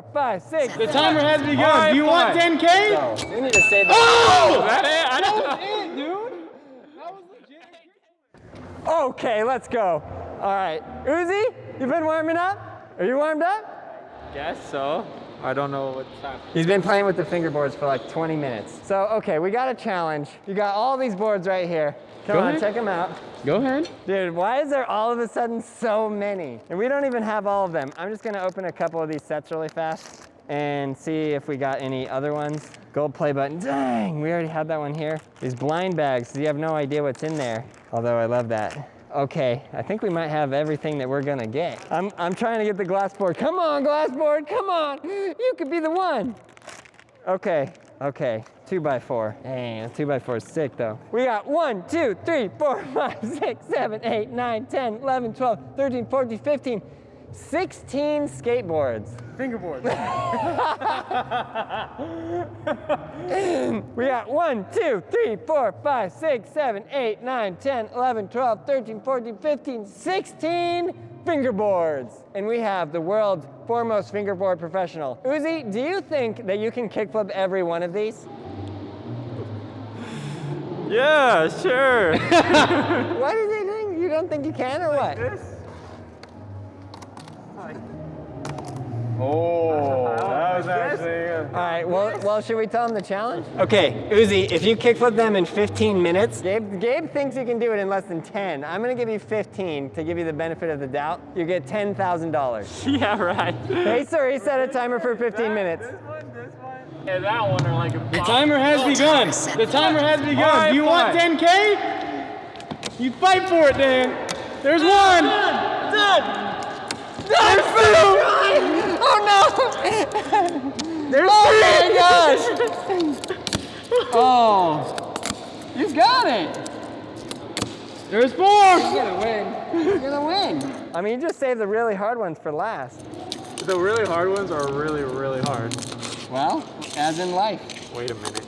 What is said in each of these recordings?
4, 5, 6. The timer has begun. Do you want 10K? So, we need to save Oh! that. That it? I don't know. That was it, dude. That was legit. Okay, let's go. All right, Uzi, you been warming up? Are you warmed up? Guess so. I don't know what's happening. He's been playing with the fingerboards for like 20 minutes. So, okay, we got a challenge. You got all these boards right here. Come on, check them out. Go ahead. Dude, why is there all of a sudden so many? And we don't even have all of them. I'm just gonna open a couple of these sets really fast and see if we got any other ones. Gold play button, dang, we already had that one here. These blind bags, you have no idea what's in there. Although I love that. Okay, I think we might have everything that we're gonna get. I'm trying to get the glass board. Come on, glass board, come on. You could be the one. Okay, 2x4. Dang, a 2x4 is sick though. We got 1, 2, 3, 4, 5, 6, 7, 8, 9, 10, 11, 12, 13, 14, 15, 16 skateboards. Fingerboard. We got 1, 2, 3, 4, 5, 6, 7, 8, 9, 10, 11, 12, 13, 14, 15, 16 fingerboards. And we have the world's foremost fingerboard professional. Uzi, do you think that you can kickflip every one of these? Yeah, sure. What is he doing? You don't think you can or what? Oh, that was actually. All right, well, should we tell him the challenge? Okay, Uzi, if you kickflip them in 15 minutes, Gabe thinks you can do it in less than 10. I'm gonna give you 15 to give you the benefit of the doubt. You get $10,000. Yeah, right. Hey, sir, he set a timer for 15 minutes. This one. Yeah, that one are like a The timer has begun. The timer has begun. Do you want 10K? You fight for it, Dan. There's one. Done! There's two! Oh no! There's Oh three! my gosh! Oh, you got it. There's four. He's gonna win. He's gonna win. I mean, you just saved the really hard ones for last. The really hard ones are really, really hard. Well, as in life. Wait a minute.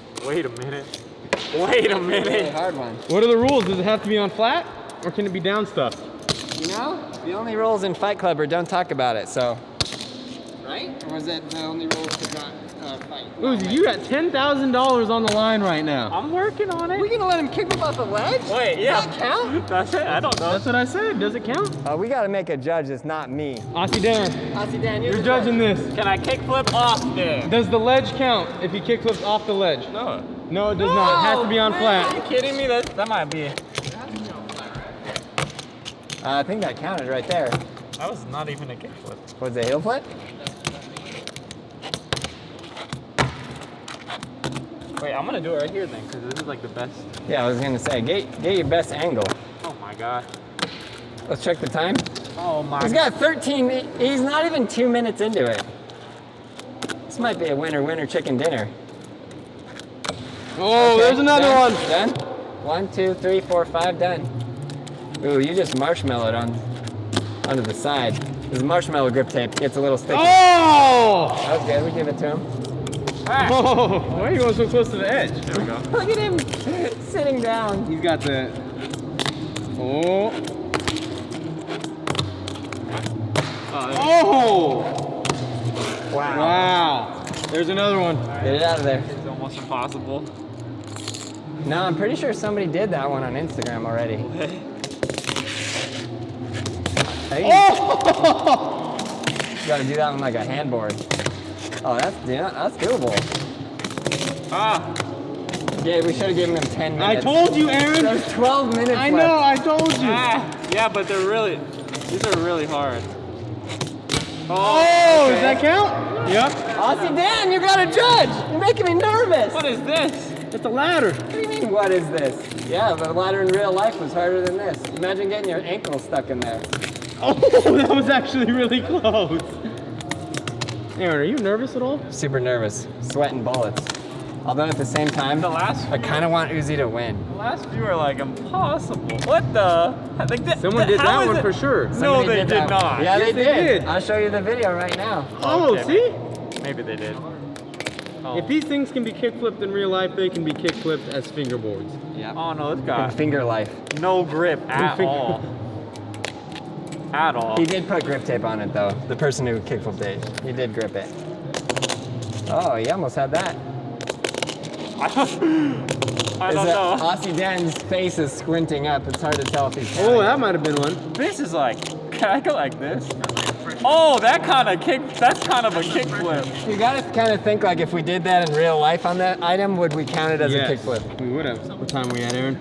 Really hard ones. What are the rules? Does it have to be on flat, or can it be down stuff? You know, the only rules in Fight Club are don't talk about it, so. Right? Or was that the only rules to not fight? Uzi, you got $10,000 on the line right now. I'm working on it. We're gonna let him kick him off the ledge? Wait, yeah. Does that count? That's it? I don't know. That's what I said. Does it count? We gotta make a judge that's not me. Aussie Dan, Aussie Dan, you're judging this. Can I kickflip off there? Does the ledge count if he kickflips off the ledge? No. No, it does not. It has to be on Are flat. you kidding me? That might be. I think that counted right there. That was not even a kickflip. Was it a heel flip? Wait, I'm gonna do it right here then, because this is like the best. Yeah, I was gonna say, get your best angle. Oh my god. Let's check the time. Oh my He's got 13, he's not even 2 minutes into it. This might be a winner chicken dinner. Oh, Okay, there's another done, one. Done? 1, 2, 3, 4, 5, done. Ooh, you just marshmallowed onto the side. This marshmallow grip tape gets a little sticky. Oh! That was good, we give it to him. Oh, why are you going so close to the edge? There we go. Look at him sitting down. He's got the. Oh. Oh! Wow. Wow. There's another one. Get it out of there. It's almost impossible. No, I'm pretty sure somebody did that one on Instagram already. Hey, Oh! you gotta do that one like a handboard. Oh, that's doable. Ah! Yeah, we should have given him 10 I minutes. told you, Aaron. There's 12 minutes I left. know, I told you. Ah! Yeah, but these are really hard. Oh, okay. does that count? Yep. Aussie Dan, you got a judge. You're making me nervous. What is this? It's a ladder. What do you mean, what is this? Yeah, the ladder in real life was harder than this. Imagine getting your ankle stuck in there. Oh, that was actually really close. Aaron, are you nervous at all? Super nervous, sweating bullets. Although at the same time, I kind of want Uzi to win. The last few are like impossible. What the? Like Someone did that one for sure. No, Somebody they did that one. not. Yeah, Yes, they they did. did. I'll show you the video right now. Oh, Okay, see? Maybe they did. Oh. If these things can be kickflipped in real life, they can be kickflipped as fingerboards. Yeah. Oh no, this guy. Finger life. No grip at Finger- all. at all. He did put grip tape on it though. The person who kickflipped it, he did grip it. Oh, he almost had that. I don't know. Aussie Dan's face is squinting up. It's hard to tell if he's Oh, counting. that might have been one. This is like, can I go like this? Oh, that's kind of a kickflip. You gotta kind of think like if we did that in real life on that item, would we count it as a kickflip? We would have. What time we at, Aaron?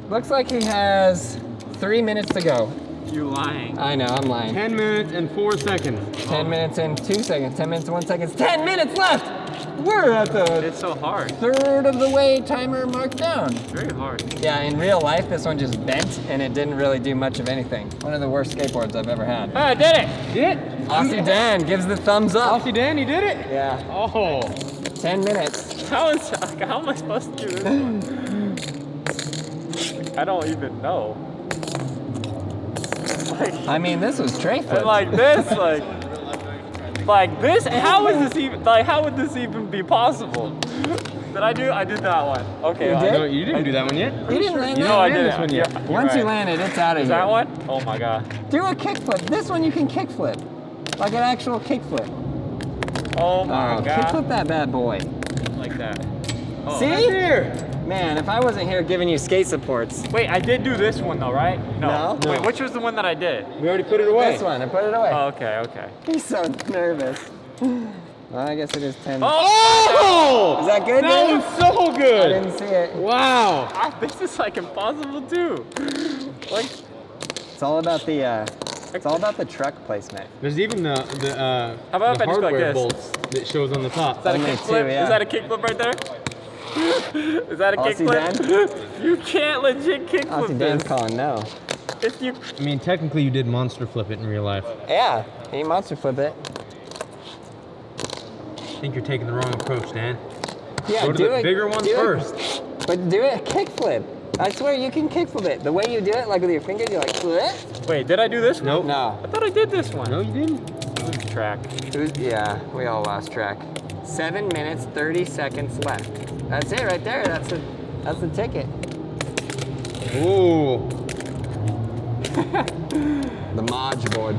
Looks like he has 3 minutes to go. You lying. I know, I'm lying. 10 minutes and 4 seconds. 10 minutes and 2 seconds, 10 minutes and 1 second, 10 minutes left! We're at the It's so hard. third of the way timer marked down. Very hard. Yeah, in real life, this one just bent and it didn't really do much of anything. One of the worst skateboards I've ever had. Hey, I did it. Did it? Aussie Dan gives the thumbs up. Aussie Dan, you did it? Yeah, Oh. 10 minutes. How am I supposed to do this one? I don't even know. I mean, this was tray flip. And like this, like this. How is this even? Like, how would this even be possible? Did I do? I did that one. Okay. You I did? No, you didn't do that one yet. You didn't land You that? No, I didn't did this one yet. Yeah, Once you right. land it, it's out of Is here. that one? Oh my god. Do a kickflip. This one you can kickflip. Like an actual kickflip. Oh my god. Kickflip that bad boy. Like that. Oh. See? Right here. Man, if I wasn't here giving you skate supports. Wait, I did do this one though, right? No. Wait, which was the one that I did? We already put it away. This one, I put it away. Oh, okay, okay. He's so nervous. Well, I guess it is 10. Oh! Is that good, That dude? was so I good. didn't see it. Wow. This is like impossible too. Like, It's all about the truck placement. There's even the How about if I just go like hardware this? bolts that shows on the top. is that a Only kickflip? two, yeah. Is that a kickflip right there? Is that a Aussie kickflip? You can't legit kickflip Aussie Dan's this. calling no. If you, I mean, technically you did monster flip it in real life. Yeah, he monster flip it. I think you're taking the wrong approach, Dan. Yeah, Go to do the it, bigger ones do it. first. But do a kickflip. I swear you can kickflip it. The way you do it, like with your fingers, you're like, flip. wait, did I do this one? Nope. No. I thought I did this one. No, you didn't. Lose track. Yeah, we all lost track. 7 minutes, 30 seconds left. That's it right there. That's the ticket. Ooh. The Modge board.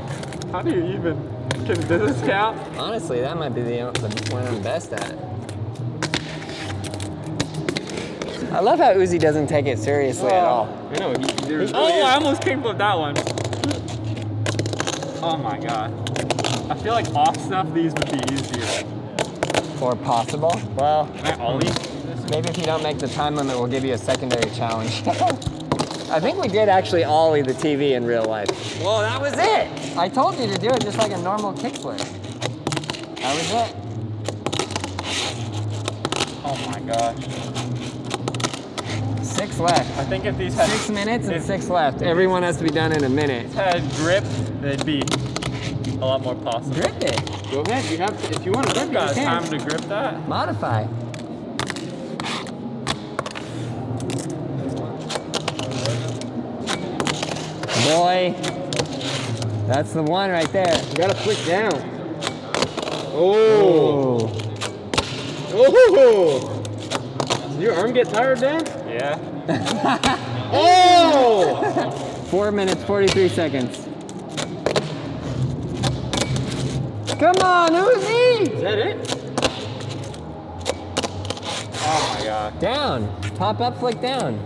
How do you even, does this count? Honestly, that might be the one I'm best at. I love how Uzi doesn't take it seriously at all. I know. Oh, I almost kickflipped that one. Oh my god. I feel like off stuff, these would be easier. Or possible. Well, Can I ollie? maybe if you don't make the time limit, we'll give you a secondary challenge. I think we did actually ollie the TV in real life. Whoa, that was it! I told you to do it just like a normal kickflip. That was it. Oh my gosh. 6 left. I think if these had 6 minutes and if 6 left. Everyone has to be done in a minute. these had grip, they'd be a lot more possible. Grip it. Go ahead. You have to, if you want to grip You it, got you can. time to grip that? Modify. Boy, that's the one right there. You gotta flick down. Oh. Oh. Oh. Did your arm get tired, Dan? Yeah. Oh. 4 minutes, 43 seconds. Come on, Uzi! Is that it? Oh my god. Down. Pop up, flick down.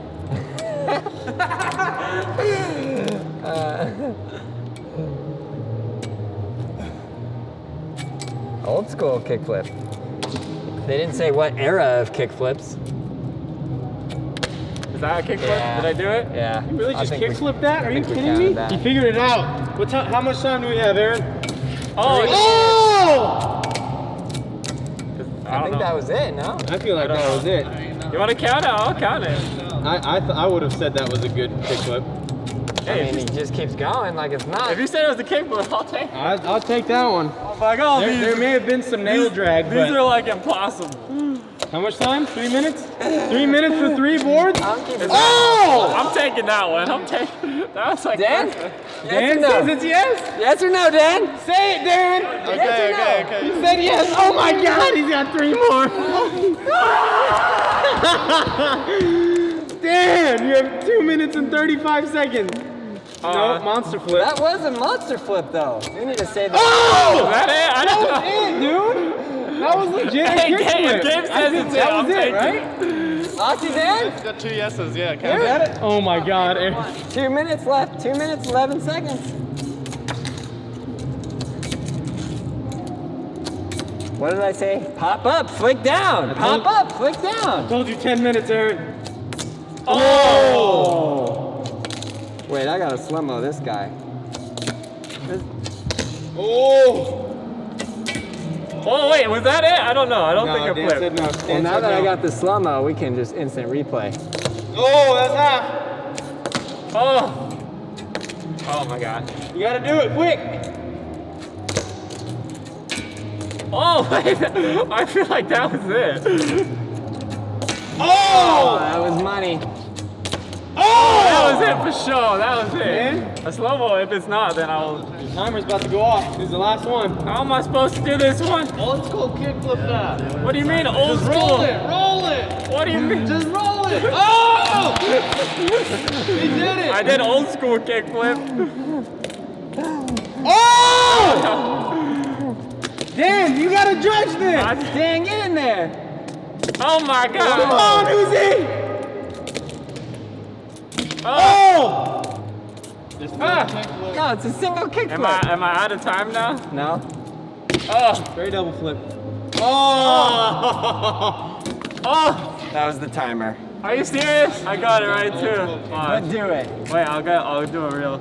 Old school kickflip. They didn't say what era of kickflips. Is that a kickflip? Yeah. Did I do it? Yeah. You really I just think we- kickflip that? I Are you think we kidding counted me? that. You figured it out. What time? How much time do we have, Aaron? Oh, Oh! I think that was it, no? I feel like I don't that know. was it. You want to count it? I'll count it. I would have said that was a good kickflip. I Hey, mean, he just keeps going like it's not. if you said it was a kickflip, I'll take it. I'll take that one. Oh my god, There may have been some nail drag, these but are like impossible. how much time? 3 minutes? 3 minutes for 3 boards? I'm keeping Oh! I'm taking that one. I'm taking. That was like. Dan? perfect. Yes Dan or no? says it's yes. Yes or no, Dan? Say it, Dan. Yes or no? He said yes. Oh my God, he's got 3 more. Dan, you have 2 minutes and 35 seconds. No, monster flip. That was a monster flip though. We need to say that. Oh! Is that it? I don't know. Dude, that was legit. Hey, Gabe says it's that was I'm it, taking right? Oxy's in? Got 2 yeses, yeah. Is that it? Oh my God, Aaron. 2 minutes left. 2 minutes, 11 seconds. What did I say? Pop up, flick down. Pop up, flick down. Told you 10 minutes, Aaron. Oh! Wait, I gotta slow-mo this guy. Oh! Oh wait, was that it? I don't know. I don't think I flipped. No. Well, now that I got the slow-mo, we can just instant replay. Oh, that's half. Oh! Oh my God. You gotta do it quick. Oh wait, I feel like that was it. Oh, that was money. Oh, that was it for sure. That was it. Man. A slow-mo. If it's not, then I'll. The timer's about to go off. This is the last one. How am I supposed to do this one? Old school kickflip now. What do you mean old Just school? roll it. What do you mean? Just roll it. Oh! He did it. I did old school kickflip. Oh! Dan, you gotta judge this. Dang, get in there. Oh my God. Come on, Uzi. Oh! No, it's a single kickflip. Am I out of time now? No. Oh! Very double flip. Oh! Oh! That was the timer. Are you serious? I got it right too. But do it. Wait, I'll do a real.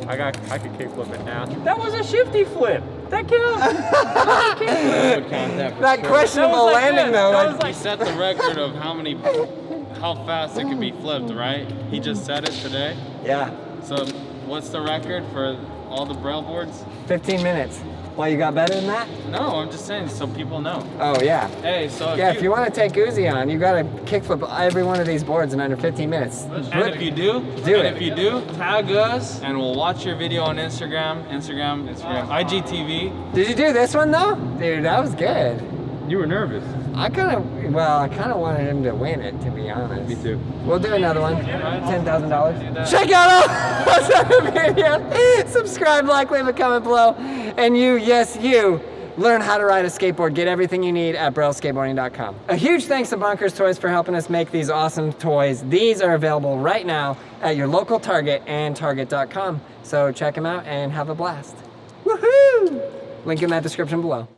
I can kickflip it now. That was a shifty flip. That counts. That questionable That was like landing this. though. That Like, was like- He set the record of how fast it could be flipped, right? He just set it today. yeah, So what's the record for all the Braille boards? 15 minutes. Why, you got better than that? No, I'm just saying so people know. Oh yeah. Hey, so Yeah, if you want to take Uzi on, you gotta kickflip every one of these boards in under 15 minutes. and if you do, tag us and we'll watch your video on Instagram, IGTV. Did you do this one though? Dude, that was good. You were nervous. I kind of wanted him to win it, to be honest. Me too. We'll do another one. $10,000. Check out all those other videos. Subscribe, like, leave a comment below. And you, yes, you, learn how to ride a skateboard. Get everything you need at brailleskateboarding.com. A huge thanks to Bonkers Toys for helping us make these awesome toys. These are available right now at your local Target and Target.com. So check them out and have a blast. Woohoo! Link in that description below.